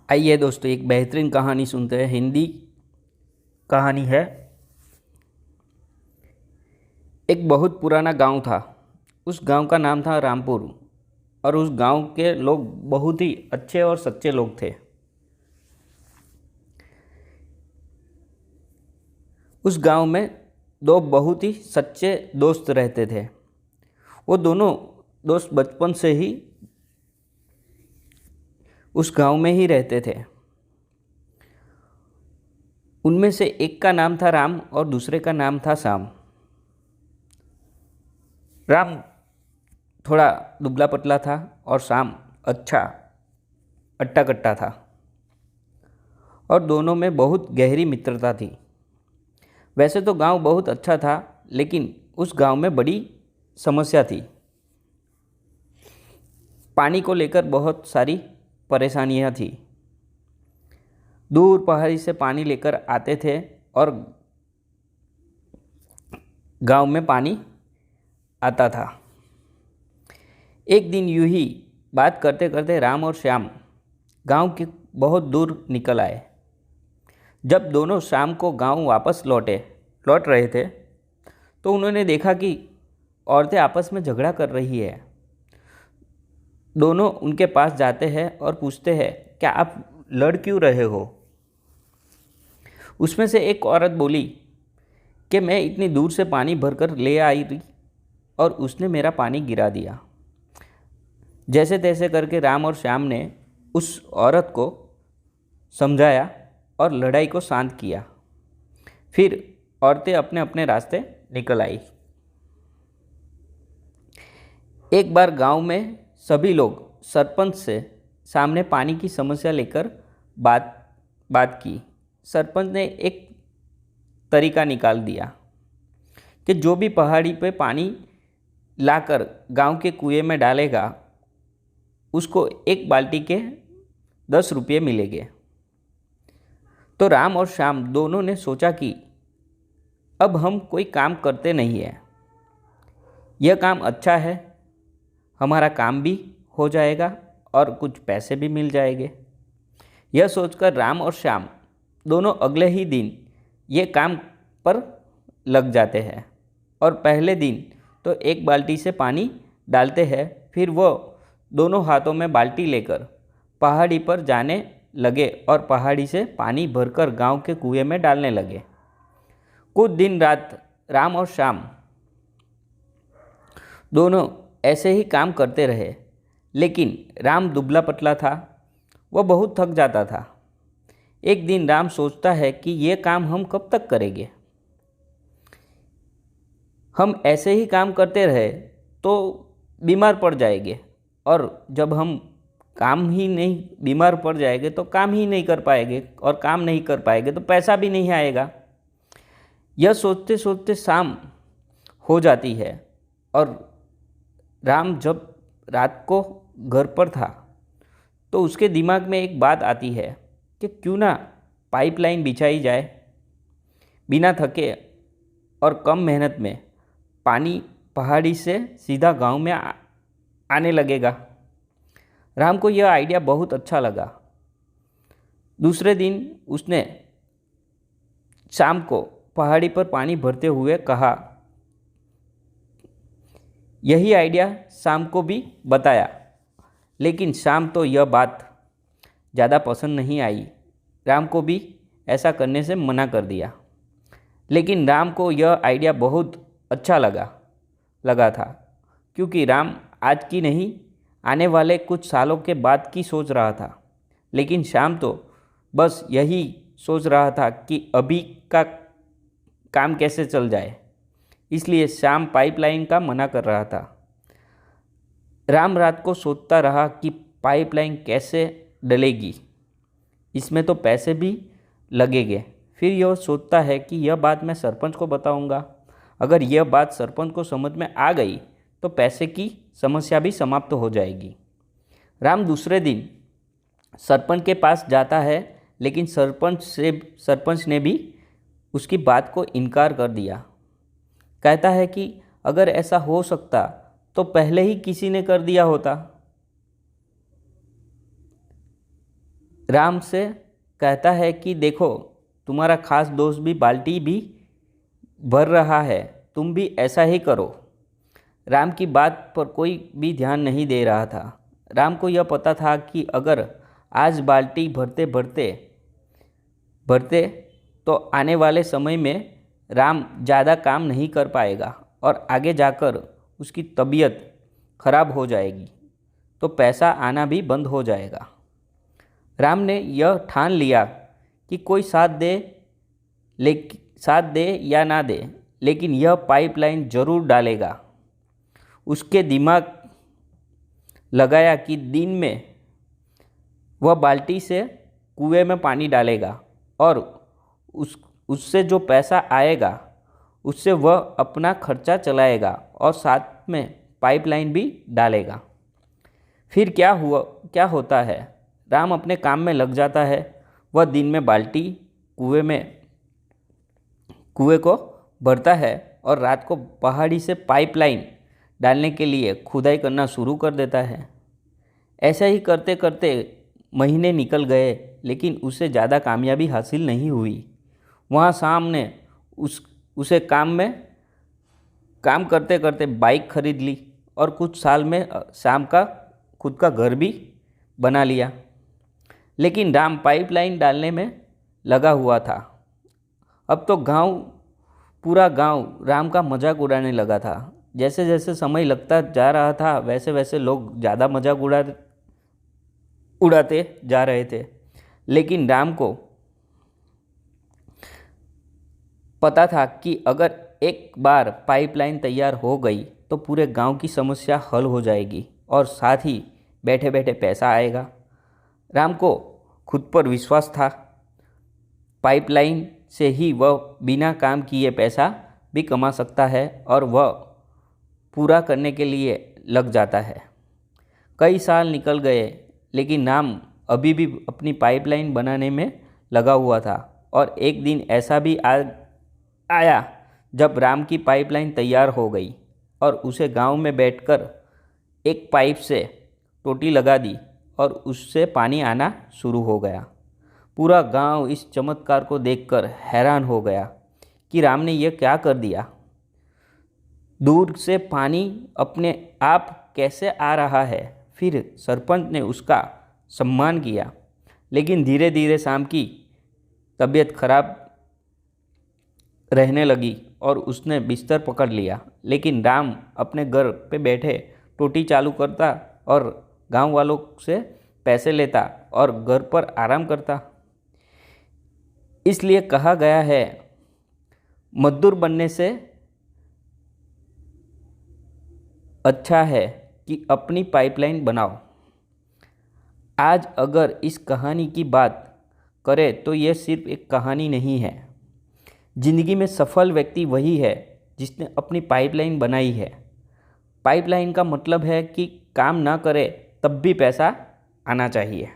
आइए दोस्तों, एक बेहतरीन कहानी सुनते हैं। हिंदी कहानी है। एक बहुत पुराना गांव था। उस गांव का नाम था रामपुर और उस गांव के लोग बहुत ही अच्छे और सच्चे लोग थे। उस गांव में दो बहुत ही सच्चे दोस्त रहते थे। वो दोनों दोस्त बचपन से ही उस गांव में ही रहते थे। उनमें से एक का नाम था राम और दूसरे का नाम था श्याम। राम थोड़ा दुबला पतला था और श्याम अच्छा अट्टा कट्टा था और दोनों में बहुत गहरी मित्रता थी। वैसे तो गांव बहुत अच्छा था, लेकिन उस गांव में बड़ी समस्या थी। पानी को लेकर बहुत सारी परेशानियां थी। दूर पहाड़ी से पानी लेकर आते थे और गांव में पानी आता था। एक दिन यूं ही बात करते करते राम और श्याम गांव के बहुत दूर निकल आए। जब दोनों शाम को गांव वापस लौट रहे थे तो उन्होंने देखा कि औरतें आपस में झगड़ा कर रही है। दोनों उनके पास जाते हैं और पूछते हैं, क्या आप लड़ क्यों रहे हो? उसमें से एक औरत बोली कि मैं इतनी दूर से पानी भरकर ले आई थी और उसने मेरा पानी गिरा दिया। जैसे तैसे करके राम और श्याम ने उस औरत को समझाया और लड़ाई को शांत किया। फिर औरतें अपने अपने रास्ते निकल आई। एक बार गांव में सभी लोग सरपंच से सामने पानी की समस्या लेकर बात की। सरपंच ने एक तरीका निकाल दिया कि जो भी पहाड़ी पे पानी लाकर गांव के कुएं में डालेगा उसको एक बाल्टी के 10 रुपये मिलेंगे। तो राम और श्याम दोनों ने सोचा कि अब हम कोई काम करते नहीं हैं, यह काम अच्छा है, हमारा काम भी हो जाएगा और कुछ पैसे भी मिल जाएंगे। यह सोचकर राम और श्याम दोनों अगले ही दिन ये काम पर लग जाते हैं और पहले दिन तो एक बाल्टी से पानी डालते हैं। फिर वो दोनों हाथों में बाल्टी लेकर पहाड़ी पर जाने लगे और पहाड़ी से पानी भरकर गांव के कुएं में डालने लगे। कुछ दिन रात राम और श्याम दोनों ऐसे ही काम करते रहे, लेकिन राम दुबला पतला था, वह बहुत थक जाता था। एक दिन राम सोचता है कि ये काम हम कब तक करेंगे? हम ऐसे ही काम करते रहे तो बीमार पड़ जाएंगे और जब हम काम ही नहीं बीमार पड़ जाएंगे तो काम ही नहीं कर पाएंगे और काम नहीं कर पाएंगे तो पैसा भी नहीं आएगा। यह सोचते सोचते शाम हो जाती है और राम जब रात को घर पर था तो उसके दिमाग में एक बात आती है कि क्यों ना पाइपलाइन बिछाई जाए। बिना थके और कम मेहनत में पानी पहाड़ी से सीधा गांव में आने लगेगा। राम को यह आइडिया बहुत अच्छा लगा। दूसरे दिन उसने शाम को पहाड़ी पर पानी भरते हुए कहा, यही आइडिया शाम को भी बताया, लेकिन शाम तो यह बात ज़्यादा पसंद नहीं आई। राम को भी ऐसा करने से मना कर दिया। लेकिन राम को यह आइडिया बहुत अच्छा लगा था, क्योंकि राम आज की नहीं आने वाले कुछ सालों के बाद की सोच रहा था। लेकिन श्याम तो बस यही सोच रहा था कि अभी का काम कैसे चल जाए, इसलिए श्याम पाइपलाइन का मना कर रहा था। राम रात को सोचता रहा कि पाइपलाइन कैसे डलेगी, इसमें तो पैसे भी लगेंगे। फिर यह सोचता है कि यह बात मैं सरपंच को बताऊंगा। अगर यह बात सरपंच को समझ में आ गई तो पैसे की समस्या भी समाप्त हो जाएगी। राम दूसरे दिन सरपंच के पास जाता है, लेकिन सरपंच ने भी उसकी बात को इनकार कर दिया। कहता है कि अगर ऐसा हो सकता तो पहले ही किसी ने कर दिया होता। राम से कहता है कि देखो, तुम्हारा खास दोस्त भी बाल्टी भी भर रहा है, तुम भी ऐसा ही करो। राम की बात पर कोई भी ध्यान नहीं दे रहा था। राम को यह पता था कि अगर आज बाल्टी भरते भरते भरते तो आने वाले समय में राम ज़्यादा काम नहीं कर पाएगा और आगे जाकर उसकी तबीयत खराब हो जाएगी, तो पैसा आना भी बंद हो जाएगा। राम ने यह ठान लिया कि कोई साथ दे या ना दे, लेकिन यह पाइपलाइन जरूर डालेगा। उसके दिमाग लगाया कि दिन में वह बाल्टी से कुएं में पानी डालेगा और उससे जो पैसा आएगा उससे वह अपना खर्चा चलाएगा और साथ में पाइपलाइन भी डालेगा। फिर क्या होता है, राम अपने काम में लग जाता है। वह दिन में बाल्टी कुएं को भरता है और रात को पहाड़ी से पाइपलाइन डालने के लिए खुदाई करना शुरू कर देता है। ऐसा ही करते करते महीने निकल गए, लेकिन उसे ज़्यादा कामयाबी हासिल नहीं हुई। वहाँ शाम ने उसे काम करते करते बाइक खरीद ली और कुछ साल में शाम का खुद का घर भी बना लिया। लेकिन राम पाइपलाइन डालने में लगा हुआ था। अब तो पूरा गांव राम का मजाक उड़ाने लगा था। जैसे जैसे समय लगता जा रहा था वैसे वैसे लोग ज़्यादा मजाक उड़ाते जा रहे थे। लेकिन राम को पता था कि अगर एक बार पाइपलाइन तैयार हो गई तो पूरे गांव की समस्या हल हो जाएगी और साथ ही बैठे बैठे पैसा आएगा। राम को खुद पर विश्वास था। पाइपलाइन से ही वह बिना काम किए पैसा भी कमा सकता है और वह पूरा करने के लिए लग जाता है। कई साल निकल गए, लेकिन राम अभी भी अपनी पाइपलाइन बनाने में लगा हुआ था। और एक दिन ऐसा भी आया जब राम की पाइपलाइन तैयार हो गई और उसे गांव में बैठकर एक पाइप से टोटी लगा दी और उससे पानी आना शुरू हो गया। पूरा गांव इस चमत्कार को देखकर हैरान हो गया कि राम ने यह क्या कर दिया। दूर से पानी अपने आप कैसे आ रहा है। फिर सरपंच ने उसका सम्मान किया, लेकिन धीरे धीरे शाम की तबीयत खराब रहने लगी और उसने बिस्तर पकड़ लिया। लेकिन राम अपने घर पे बैठे टोटी चालू करता और गांव वालों से पैसे लेता और घर पर आराम करता। इसलिए कहा गया है, मजदूर बनने से अच्छा है कि अपनी पाइपलाइन बनाओ। आज अगर इस कहानी की बात करें तो यह सिर्फ एक कहानी नहीं है। जिंदगी में सफल व्यक्ति वही है जिसने अपनी पाइपलाइन बनाई है। पाइपलाइन का मतलब है कि काम ना करे तब भी पैसा आना चाहिए।